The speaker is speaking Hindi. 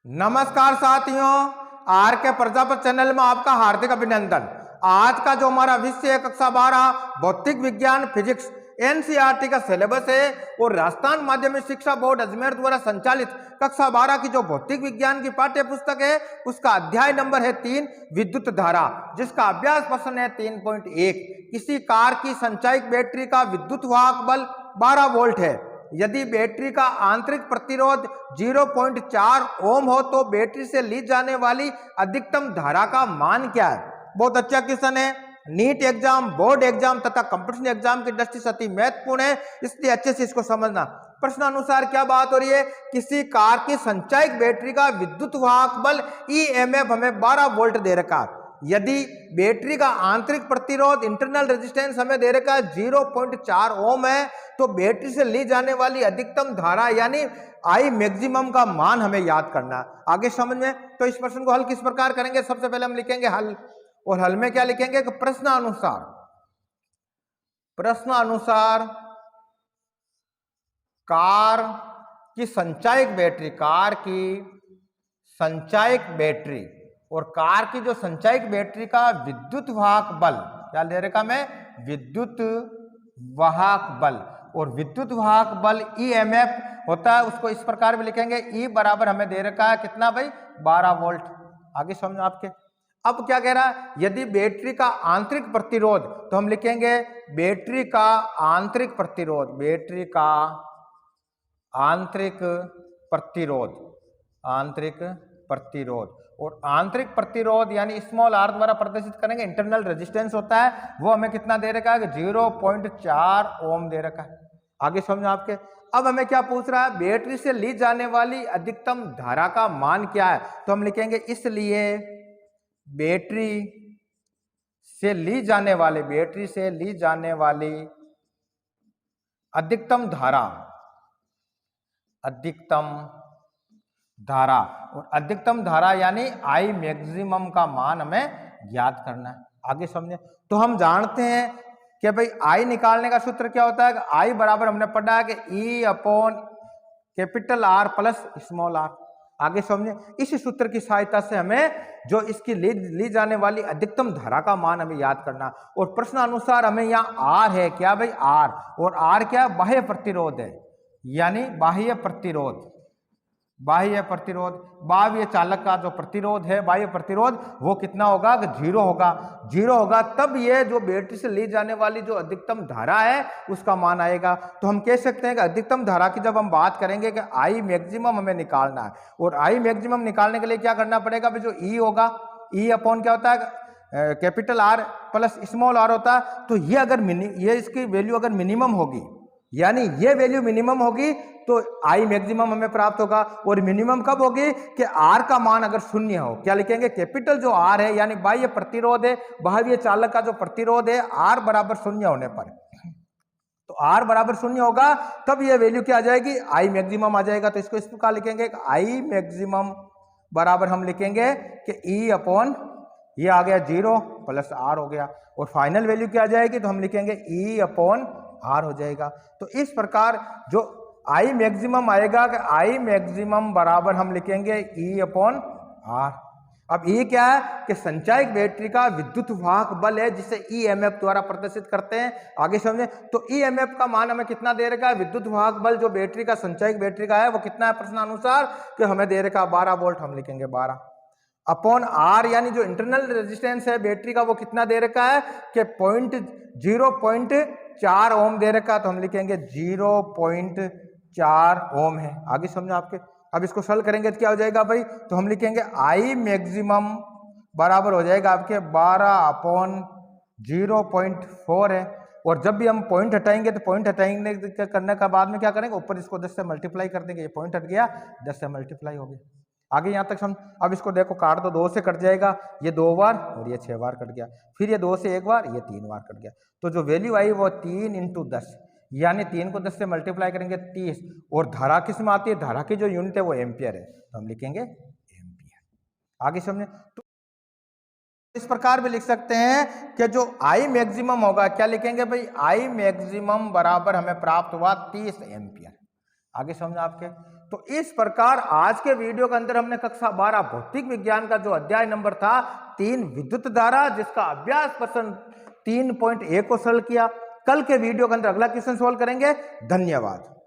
नमस्कार साथियों, आर के प्रजापति चैनल में आपका हार्दिक अभिनंदन। आज का जो हमारा विषय कक्षा 12 भौतिक विज्ञान फिजिक्स एनसीईआरटी का सिलेबस है और राजस्थान माध्यमिक शिक्षा बोर्ड अजमेर द्वारा संचालित कक्षा 12 की जो भौतिक विज्ञान की पाठ्य पुस्तक है उसका अध्याय नंबर है 3 विद्युत धारा, जिसका अभ्यास प्रश्न है 3.1। किसी कार की संचायक बैटरी का विद्युत वाहक बल 12 वोल्ट है। यदि बैटरी का आंतरिक प्रतिरोध 0.4 ओम हो तो बैटरी से ली जाने वाली अधिकतम धारा का मान क्या है। बहुत अच्छा क्वेश्चन है। नीट एग्जाम, बोर्ड एग्जाम तथा कंपटीशन एग्जाम की दृष्टि से अति महत्वपूर्ण है, इसलिए अच्छे से इसको समझना। प्रश्न अनुसार क्या बात हो रही है, किसी कार की संचायक बैटरी का विद्युत वाहक बल ईएमएफ हमें 12 वोल्ट दे रखा। यदि बैटरी का आंतरिक प्रतिरोध इंटरनल रेजिस्टेंस हमें दे रखा है 0.4 ओम है, तो बैटरी से ली जाने वाली अधिकतम धारा यानी आई मैक्सिमम का मान हमें याद करना। आगे समझ में, तो इस प्रश्न को हल किस प्रकार करेंगे। सबसे पहले हम लिखेंगे हल, और हल में क्या लिखेंगे कि प्रश्न अनुसार कार की संचायक बैटरी और कार की जो संचायक बैटरी का विद्युत वाहक बल क्या दे रखा मैं, विद्युत वाहक बल, और विद्युत वाहक बल ईएमएफ होता है, उसको इस प्रकार भी लिखेंगे ई बराबर हमें दे रखा है कितना भाई, 12 वोल्ट। आगे समझो आपके। अब क्या कह रहा है, यदि बैटरी का आंतरिक प्रतिरोध, तो हम लिखेंगे बैटरी का आंतरिक प्रतिरोध, और आंतरिक प्रतिरोध यानी स्मॉल आर द्वारा प्रदर्शित करेंगे। इंटरनल रेजिस्टेंस होता है, वो हमें कितना दे रखा है, 0.4 ओम दे रखा है। आगे समझो आपके। अब हमें क्या पूछ रहा है, बैटरी से ली जाने वाली अधिकतम धारा का मान क्या है, तो हम लिखेंगे इसलिए बैटरी से ली जाने वाली अधिकतम धारा और अधिकतम धारा यानी आई मैक्सिमम का मान हमें ज्ञात करना है। आगे समझे, तो हम जानते हैं कि भाई आई निकालने का सूत्र क्या होता है। आई बराबर हमने पढ़ा है कि E upon capital R plus small R. आगे समझे, इस सूत्र की सहायता से हमें जो इसकी ली जाने वाली अधिकतम धारा का मान हमें याद करना। और प्रश्न अनुसार हमें यहाँ आर है क्या भाई, आर, और आर क्या है, बाह्य प्रतिरोध है, यानी बाह्य बाह्य चालक का जो प्रतिरोध है, बाह्य प्रतिरोध, वो कितना होगा, 0 होगा, तब ये जो बैटरी से ली जाने वाली जो अधिकतम धारा है उसका मान आएगा। तो हम कह सकते हैं कि अधिकतम धारा की जब हम बात करेंगे कि आई मैक्सिमम हमें निकालना है, और आई मैक्सिमम निकालने के लिए क्या करना पड़ेगा, जो ई होगा, ई अपॉन क्या होता है, capital R plus small R होता है। तो ये अगर ये इसकी वैल्यू अगर मिनिमम होगी, यानी ये वैल्यू मिनिमम होगी, तो आई मैक्सिमम हमें प्राप्त होगा। और मिनिमम कब होगी कि आर का मान अगर शून्य हो, क्या लिखेंगे, कैपिटल जो आर है यानी बाह्य प्रतिरोध है, बाह्य चालक का जो प्रतिरोध है, आर बराबर 0 होने पर, तो आर बराबर 0 होगा, तब ये वैल्यू क्या आ जाएगी, आई मैक्सिमम आ जाएगा। तो इसको इस प्रकार लिखेंगे, आई मैक्सिमम बराबर हम लिखेंगे कि ई अपॉन ये आ गया 0 प्लस आर हो गया, और फाइनल वैल्यू क्या आ जाएगी, तो हम लिखेंगे ई अपॉन आर हो जाएगा। तो इस प्रकार जो आई मैक्सिमम आएगा कि आई मैक्सिमम बराबर हम लिखेंगे ई अपॉन आर। अब ये क्या है कि संचायक बैटरी का विद्युत वाहक बल है, जिसे ईएमएफ द्वारा प्रदर्शित करते हैं। आगे समझे, तो ईएमएफ का मान हमें कितना दे रखा है, विद्युत वाहक बल जो बैटरी का संचायक बैटरी का है वो कितना है प्रश्न अनुसार, कि हमें दे रखा 12 वोल्ट, हम लिखेंगे 12 अपॉन आर, यानी जो इंटरनल रेजिस्टेंस है बैटरी का वो कितना दे रखा है कि 0.4 ओम दे रखा है, तो हम लिखेंगे 0.4 ओम है। आगे समझो आपके। अब इसको सॉल्व करेंगे तो क्या हो जाएगा भाई, तो हम लिखेंगे आई मैक्सिमम बराबर हो जाएगा आपके 12 अपॉन 0.4 है। और जब भी हम पॉइंट हटाएंगे तो पॉइंट हटाएंगे करने का बाद में क्या करेंगे, ऊपर इसको 10 से मल्टीप्लाई कर देंगे, ये पॉइंट हट गया, 10 से मल्टीप्लाई हो गया। आगे यहाँ तक हम, अब इसको देखो काट दो, 2 से कट जाएगा, ये 2 बार और ये 6 बार कट गया, फिर ये 2 से 1 बार, ये 3 बार कट गया। तो जो वैल्यू आई वो 3 × 10, यानी 3 को 10 से मल्टीप्लाई करेंगे 30, और धारा किस में आती है, धारा की जो यूनिट है वो एम्पियर है, तो हम लिखेंगे एम्पियर। आगे समझे, तो इस प्रकार भी लिख सकते हैं कि जो आई मैक्सिमम होगा, क्या लिखेंगे भाई, आई मैक्सिमम बराबर हमें प्राप्त हुआ 30 एम्पियर। आगे समझो आपके। तो इस प्रकार आज के वीडियो के अंदर हमने कक्षा 12 भौतिक विज्ञान का जो अध्याय नंबर था 3 विद्युत धारा, जिसका अभ्यास प्रश्न 3.1 को सरल किया। कल के वीडियो के अंदर अगला क्वेश्चन सोल्व करेंगे। धन्यवाद।